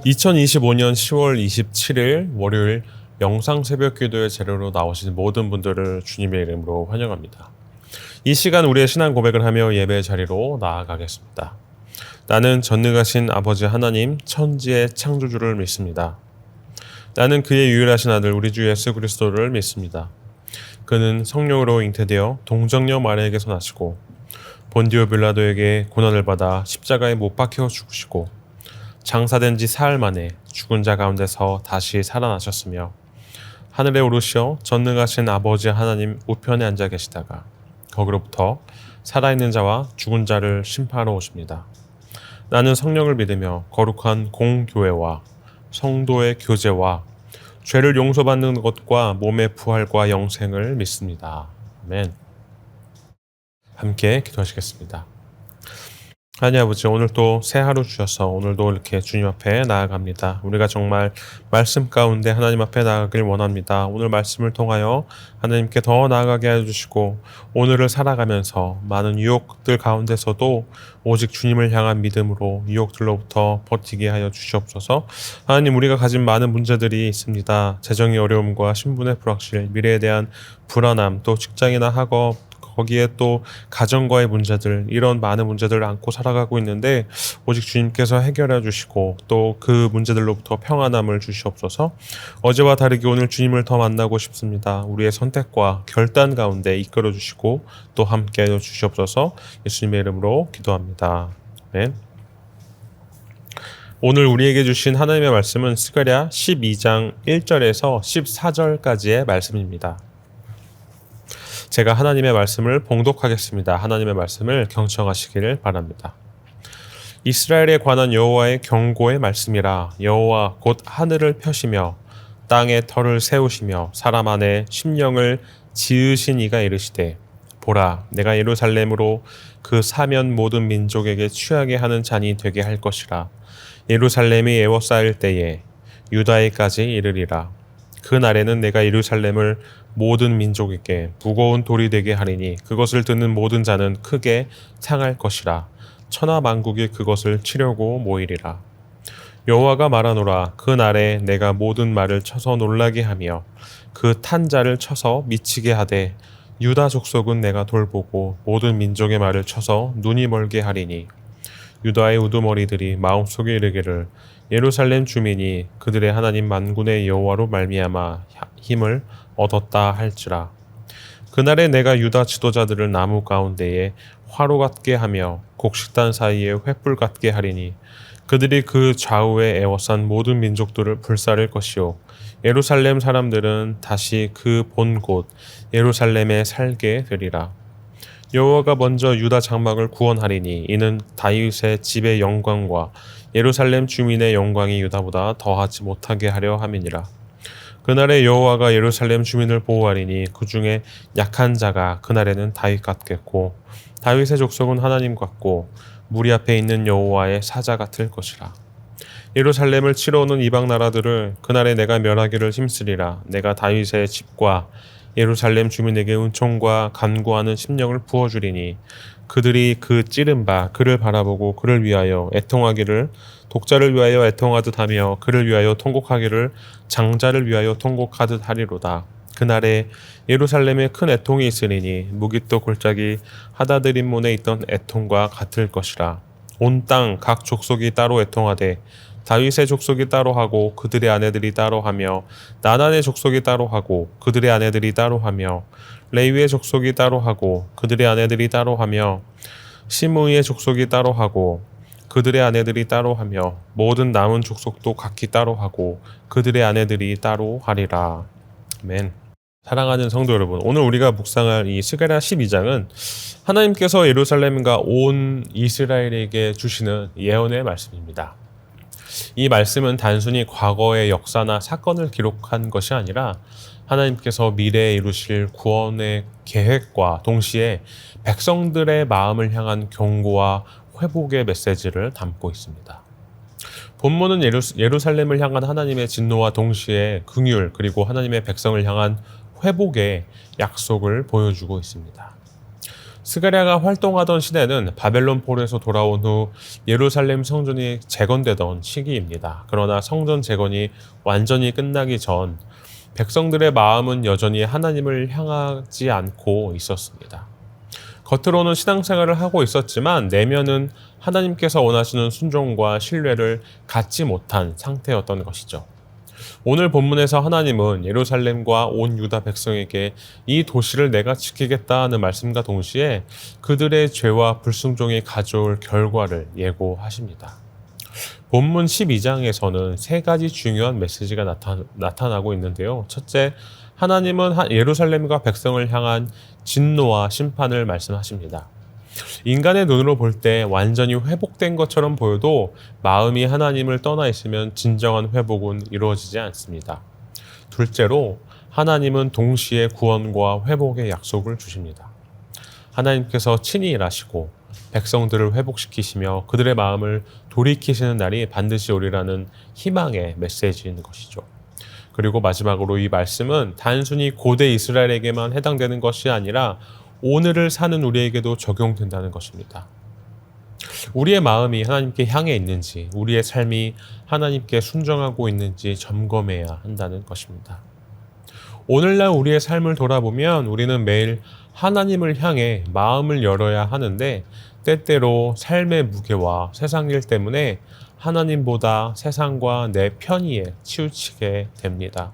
2025년 10월 27일 월요일 영상 새벽 기도의 재료로 나오신 모든 분들을 주님의 이름으로 환영합니다. 이 시간 우리의 신앙 고백을 하며 예배 자리로 나아가겠습니다. 나는 전능하신 아버지 하나님 천지의 창조주를 믿습니다. 나는 그의 유일하신 아들 우리 주 예수 그리스도를 믿습니다. 그는 성령으로 잉태되어 동정녀 마리아에게서 나시고 본디오 빌라도에게 고난을 받아 십자가에 못 박혀 죽으시고 장사된 지 사흘 만에 죽은 자 가운데서 다시 살아나셨으며 하늘에 오르시어 전능하신 아버지 하나님 우편에 앉아 계시다가 거기로부터 살아있는 자와 죽은 자를 심판하러 오십니다. 나는 성령을 믿으며 거룩한 공교회와 성도의 교제와 죄를 용서받는 것과 몸의 부활과 영생을 믿습니다. 아멘. 함께 기도하시겠습니다. 하나님 아버지, 오늘 또 새 하루 주셔서 오늘도 이렇게 주님 앞에 나아갑니다. 우리가 정말 말씀 가운데 하나님 앞에 나아가길 원합니다. 오늘 말씀을 통하여 하나님께 더 나아가게 해주시고 오늘을 살아가면서 많은 유혹들 가운데서도 오직 주님을 향한 믿음으로 유혹들로부터 버티게 하여 주시옵소서. 하나님, 우리가 가진 많은 문제들이 있습니다. 재정의 어려움과 신분의 불확실, 미래에 대한 불안함, 또 직장이나 학업, 거기에 또 가정과의 문제들, 이런 많은 문제들을 안고 살아가고 있는데 오직 주님께서 해결해 주시고 또 그 문제들로부터 평안함을 주시옵소서. 어제와 다르게 오늘 주님을 더 만나고 싶습니다. 우리의 선택과 결단 가운데 이끌어 주시고 또 함께 해 주시옵소서. 예수님의 이름으로 기도합니다. 아멘. 오늘 우리에게 주신 하나님의 말씀은 스가랴 12장 1절에서 14절까지의 말씀입니다. 제가 하나님의 말씀을 봉독하겠습니다. 하나님의 말씀을 경청하시기를 바랍니다. 이스라엘에 관한 여호와의 경고의 말씀이라. 여호와 곧 하늘을 펴시며 땅에 터를 세우시며 사람 안에 심령을 지으신 이가 이르시되, 보라, 내가 예루살렘으로 그 사면 모든 민족에게 취하게 하는 잔이 되게 할 것이라. 예루살렘이 에워싸일 때에 유다에까지 이르리라. 그 날에는 내가 예루살렘을 모든 민족에게 무거운 돌이 되게 하리니 그것을 듣는 모든 자는 크게 상할 것이라. 천하 만국이 그것을 치려고 모이리라. 여호와가 말하노라. 그 날에 내가 모든 말을 쳐서 놀라게 하며 그 탄 자를 쳐서 미치게 하되 유다 족속은 내가 돌보고 모든 민족의 말을 쳐서 눈이 멀게 하리니 유다의 우두머리들이 마음속에 이르기를 예루살렘 주민이 그들의 하나님 만군의 여호와로 말미암아 힘을 얻었다 할지라. 그날에 내가 유다 지도자들을 나무 가운데에 화로 같게 하며 곡식단 사이에 횃불 같게 하리니 그들이 그 좌우에 에워싼 모든 민족들을 불사를 것이요 예루살렘 사람들은 다시 그 본 곳 예루살렘에 살게 되리라. 여호와가 먼저 유다 장막을 구원하리니 이는 다윗의 집의 영광과 예루살렘 주민의 영광이 유다보다 더하지 못하게 하려 함이니라. 그날에 여호와가 예루살렘 주민을 보호하리니 그 중에 약한 자가 그날에는 다윗 같겠고 다윗의 족속은 하나님 같고 무리 앞에 있는 여호와의 사자 같을 것이라. 예루살렘을 치러 오는 이방 나라들을 그날에 내가 멸하기를 힘쓰리라. 내가 다윗의 집과 예루살렘 주민에게 은총과 간구하는 심령을 부어주리니 그들이 그 찌른 바 그를 바라보고 그를 위하여 애통하기를 독자를 위하여 애통하듯 하며 그를 위하여 통곡하기를 장자를 위하여 통곡하듯 하리로다. 그날에 예루살렘에 큰 애통이 있으리니 무깃도 골짜기 하다드림몬에 있던 애통과 같을 것이라. 온 땅 각 족속이 따로 애통하되 다윗의 족속이 따로 하고 그들의 아내들이 따로 하며 나단의 족속이 따로 하고 그들의 아내들이 따로 하며 레위의 족속이 따로 하고 그들의 아내들이 따로 하며 시므이의 족속이 따로 하고 그들의 아내들이 따로 하며 모든 남은 족속도 각기 따로 하고 그들의 아내들이 따로 하리라. 아멘. 사랑하는 성도 여러분, 오늘 우리가 묵상할 이 스가랴 12장은 하나님께서 예루살렘과 온 이스라엘에게 주시는 예언의 말씀입니다. 이 말씀은 단순히 과거의 역사나 사건을 기록한 것이 아니라 하나님께서 미래에 이루실 구원의 계획과 동시에 백성들의 마음을 향한 경고와 회복의 메시지를 담고 있습니다. 본문은 예루살렘을 향한 하나님의 진노와 동시에 긍휼 그리고 하나님의 백성을 향한 회복의 약속을 보여주고 있습니다. 스가랴가 활동하던 시대는 바벨론 포로에서 돌아온 후 예루살렘 성전이 재건되던 시기입니다. 그러나 성전 재건이 완전히 끝나기 전 백성들의 마음은 여전히 하나님을 향하지 않고 있었습니다. 겉으로는 신앙생활을 하고 있었지만 내면은 하나님께서 원하시는 순종과 신뢰를 갖지 못한 상태였던 것이죠. 오늘 본문에서 하나님은 예루살렘과 온 유다 백성에게 이 도시를 내가 지키겠다는 말씀과 동시에 그들의 죄와 불순종이 가져올 결과를 예고하십니다. 본문 12장에서는 세 가지 중요한 메시지가 나타나고 있는데요. 첫째, 하나님은 예루살렘과 백성을 향한 진노와 심판을 말씀하십니다. 인간의 눈으로 볼 때 완전히 회복된 것처럼 보여도 마음이 하나님을 떠나 있으면 진정한 회복은 이루어지지 않습니다. 둘째로, 하나님은 동시에 구원과 회복의 약속을 주십니다. 하나님께서 친히 일하시고 백성들을 회복시키시며 그들의 마음을 돌이키시는 날이 반드시 오리라는 희망의 메시지인 것이죠. 그리고 마지막으로 이 말씀은 단순히 고대 이스라엘에게만 해당되는 것이 아니라 오늘을 사는 우리에게도 적용된다는 것입니다. 우리의 마음이 하나님께 향해 있는지, 우리의 삶이 하나님께 순종하고 있는지 점검해야 한다는 것입니다. 오늘날 우리의 삶을 돌아보면 우리는 매일 하나님을 향해 마음을 열어야 하는데 때때로 삶의 무게와 세상 일 때문에 하나님보다 세상과 내 편의에 치우치게 됩니다.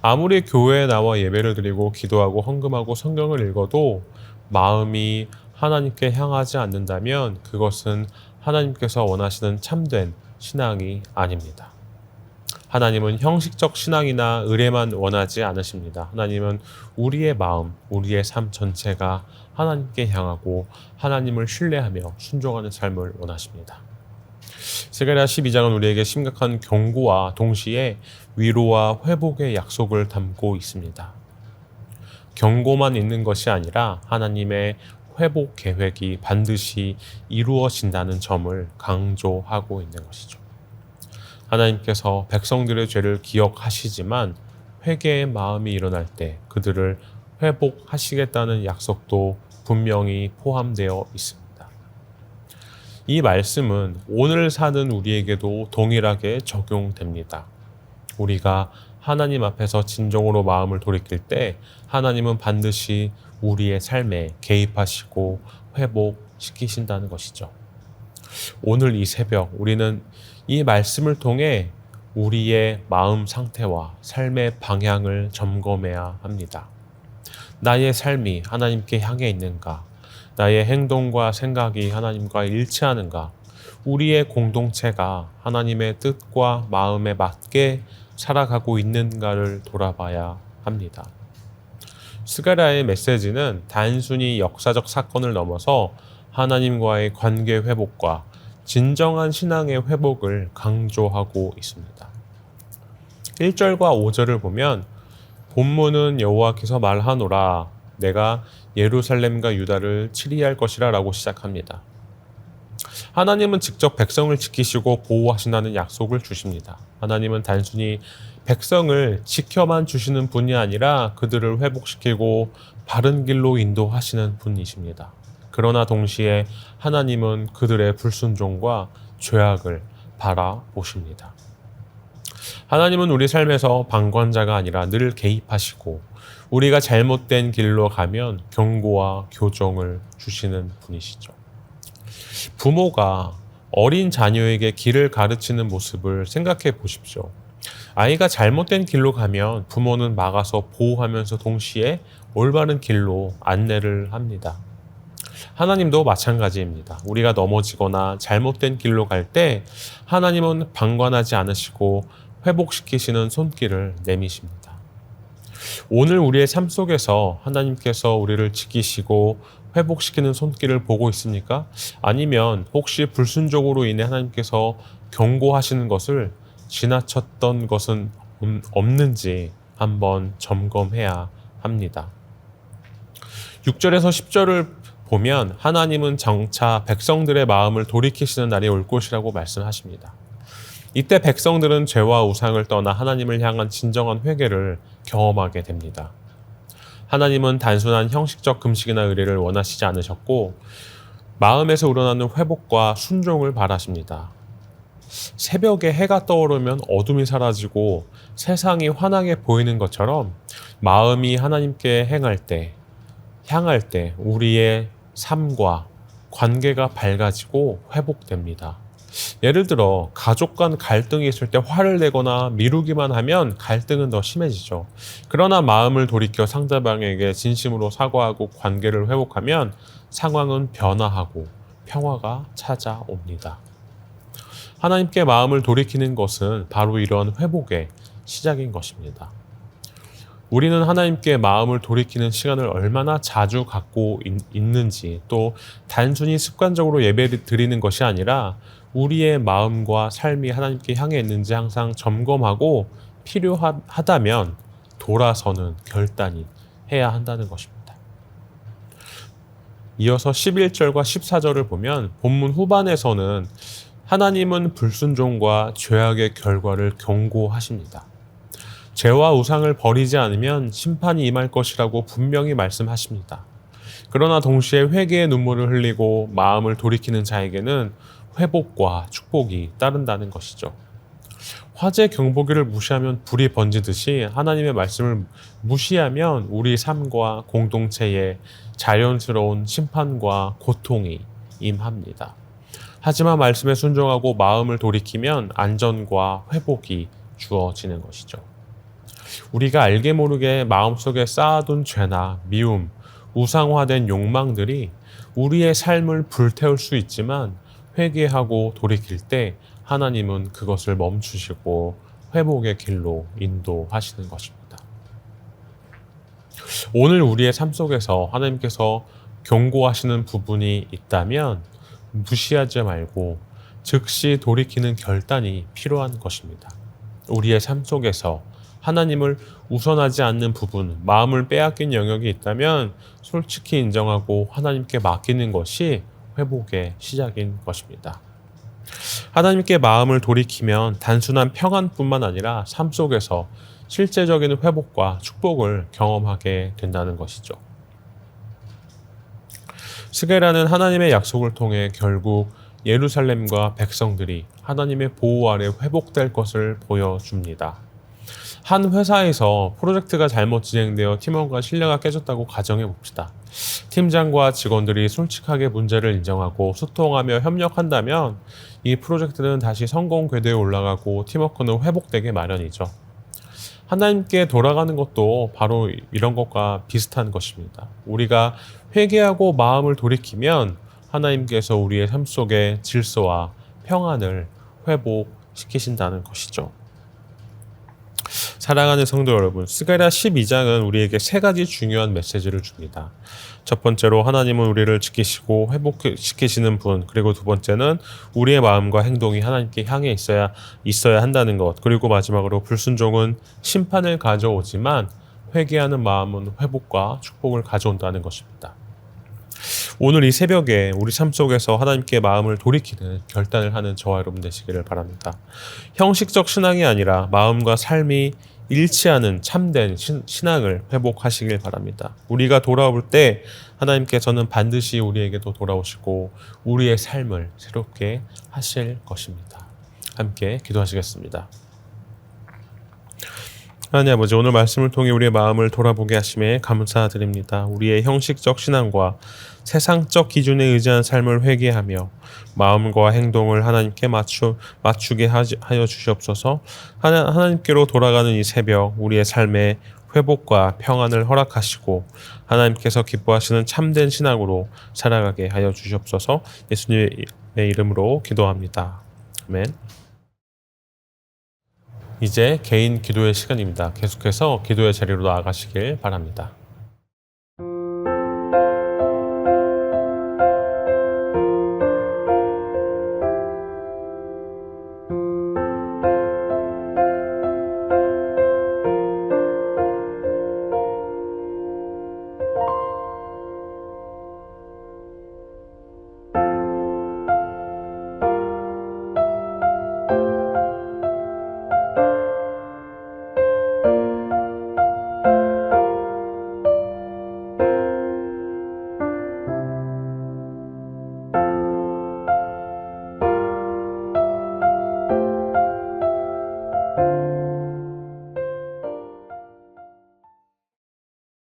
아무리 교회에 나와 예배를 드리고 기도하고 헌금하고 성경을 읽어도 마음이 하나님께 향하지 않는다면 그것은 하나님께서 원하시는 참된 신앙이 아닙니다. 하나님은 형식적 신앙이나 의례만 원하지 않으십니다. 하나님은 우리의 마음, 우리의 삶 전체가 하나님께 향하고 하나님을 신뢰하며 순종하는 삶을 원하십니다. 스가랴 12장은 우리에게 심각한 경고와 동시에 위로와 회복의 약속을 담고 있습니다. 경고만 있는 것이 아니라 하나님의 회복 계획이 반드시 이루어진다는 점을 강조하고 있는 것이죠. 하나님께서 백성들의 죄를 기억하시지만 회개의 마음이 일어날 때 그들을 회복하시겠다는 약속도 분명히 포함되어 있습니다. 이 말씀은 오늘 사는 우리에게도 동일하게 적용됩니다. 우리가 하나님 앞에서 진정으로 마음을 돌이킬 때 하나님은 반드시 우리의 삶에 개입하시고 회복시키신다는 것이죠. 오늘 이 새벽 우리는 이 말씀을 통해 우리의 마음 상태와 삶의 방향을 점검해야 합니다. 나의 삶이 하나님께 향해 있는가? 나의 행동과 생각이 하나님과 일치하는가? 우리의 공동체가 하나님의 뜻과 마음에 맞게 살아가고 있는가를 돌아봐야 합니다. 스가랴의 메시지는 단순히 역사적 사건을 넘어서 하나님과의 관계 회복과 진정한 신앙의 회복을 강조하고 있습니다. 1절과 5절을 보면 본문은 여호와께서 말하노라 내가 예루살렘과 유다를 치리할 것이라 라고 시작합니다. 하나님은 직접 백성을 지키시고 보호하신다는 약속을 주십니다. 하나님은 단순히 백성을 지켜만 주시는 분이 아니라 그들을 회복시키고 바른 길로 인도하시는 분이십니다. 그러나 동시에 하나님은 그들의 불순종과 죄악을 바라보십니다. 하나님은 우리 삶에서 방관자가 아니라 늘 개입하시고 우리가 잘못된 길로 가면 경고와 교정을 주시는 분이시죠. 부모가 어린 자녀에게 길을 가르치는 모습을 생각해 보십시오. 아이가 잘못된 길로 가면 부모는 막아서 보호하면서 동시에 올바른 길로 안내를 합니다. 하나님도 마찬가지입니다. 우리가 넘어지거나 잘못된 길로 갈 때 하나님은 방관하지 않으시고 회복시키시는 손길을 내미십니다. 오늘 우리의 삶 속에서 하나님께서 우리를 지키시고 회복시키는 손길을 보고 있습니까? 아니면 혹시 불순종으로 인해 하나님께서 경고하시는 것을 지나쳤던 것은 없는지 한번 점검해야 합니다. 6절에서 10절을 보면 하나님은 장차 백성들의 마음을 돌이키시는 날이 올 것이라고 말씀하십니다. 이때 백성들은 죄와 우상을 떠나 하나님을 향한 진정한 회개를 경험하게 됩니다. 하나님은 단순한 형식적 금식이나 의례를 원하시지 않으셨고 마음에서 우러나는 회복과 순종을 바라십니다. 새벽에 해가 떠오르면 어둠이 사라지고 세상이 환하게 보이는 것처럼 마음이 하나님께 향할 때 우리의 삶과 관계가 밝아지고 회복됩니다. 예를 들어 가족 간 갈등이 있을 때 화를 내거나 미루기만 하면 갈등은 더 심해지죠. 그러나 마음을 돌이켜 상대방에게 진심으로 사과하고 관계를 회복하면 상황은 변화하고 평화가 찾아옵니다. 하나님께 마음을 돌이키는 것은 바로 이런 회복의 시작인 것입니다. 우리는 하나님께 마음을 돌이키는 시간을 얼마나 자주 갖고 있는지, 또 단순히 습관적으로 예배를 드리는 것이 아니라 우리의 마음과 삶이 하나님께 향해 있는지 항상 점검하고 필요하다면 돌아서는 결단이 해야 한다는 것입니다. 이어서 11절과 14절을 보면 본문 후반에서는 하나님은 불순종과 죄악의 결과를 경고하십니다. 죄와 우상을 버리지 않으면 심판이 임할 것이라고 분명히 말씀하십니다. 그러나 동시에 회개의 눈물을 흘리고 마음을 돌이키는 자에게는 회복과 축복이 따른다는 것이죠. 화재 경보기를 무시하면 불이 번지듯이 하나님의 말씀을 무시하면 우리 삶과 공동체에 자연스러운 심판과 고통이 임합니다. 하지만 말씀에 순종하고 마음을 돌이키면 안전과 회복이 주어지는 것이죠. 우리가 알게 모르게 마음속에 쌓아둔 죄나 미움, 우상화된 욕망들이 우리의 삶을 불태울 수 있지만 회개하고 돌이킬 때 하나님은 그것을 멈추시고 회복의 길로 인도하시는 것입니다. 오늘 우리의 삶 속에서 하나님께서 경고하시는 부분이 있다면 무시하지 말고 즉시 돌이키는 결단이 필요한 것입니다. 우리의 삶 속에서 하나님을 우선하지 않는 부분, 마음을 빼앗긴 영역이 있다면 솔직히 인정하고 하나님께 맡기는 것이 회복의 시작인 것입니다. 하나님께 마음을 돌이키면 단순한 평안뿐만 아니라 삶 속에서 실제적인 회복과 축복을 경험하게 된다는 것이죠. 스게라는 하나님의 약속을 통해 결국 예루살렘과 백성들이 하나님의 보호 아래 회복될 것을 보여줍니다. 한 회사에서 프로젝트가 잘못 진행되어 팀원과 신뢰가 깨졌다고 가정해 봅시다. 팀장과 직원들이 솔직하게 문제를 인정하고 소통하며 협력한다면 이 프로젝트는 다시 성공 궤도에 올라가고 팀워크는 회복되게 마련이죠. 하나님께 돌아가는 것도 바로 이런 것과 비슷한 것입니다. 우리가 회개하고 마음을 돌이키면 하나님께서 우리의 삶 속에 질서와 평안을 회복시키신다는 것이죠. 사랑하는 성도 여러분, 스가랴 12장은 우리에게 세 가지 중요한 메시지를 줍니다. 첫 번째로 하나님은 우리를 지키시고 회복시키시는 분, 그리고 두 번째는 우리의 마음과 행동이 하나님께 향해 있어야 한다는 것, 그리고 마지막으로 불순종은 심판을 가져오지만 회개하는 마음은 회복과 축복을 가져온다는 것입니다. 오늘 이 새벽에 우리 삶 속에서 하나님께 마음을 돌이키는 결단을 하는 저와 여러분 되시기를 바랍니다. 형식적 신앙이 아니라 마음과 삶이 일치하는 참된 신앙을 회복하시길 바랍니다. 우리가 돌아올 때 하나님께서는 반드시 우리에게도 돌아오시고 우리의 삶을 새롭게 하실 것입니다. 함께 기도하시겠습니다. 하나님 아버지, 오늘 말씀을 통해 우리의 마음을 돌아보게 하심에 감사드립니다. 우리의 형식적 신앙과 세상적 기준에 의지한 삶을 회개하며 마음과 행동을 하나님께 맞추게 하여 주시옵소서. 하나님께로 돌아가는 이 새벽 우리의 삶에 회복과 평안을 허락하시고 하나님께서 기뻐하시는 참된 신앙으로 살아가게 하여 주시옵소서. 예수님의 이름으로 기도합니다. 아멘. 이제 개인 기도의 시간입니다. 계속해서 기도의 자리로 나아가시길 바랍니다.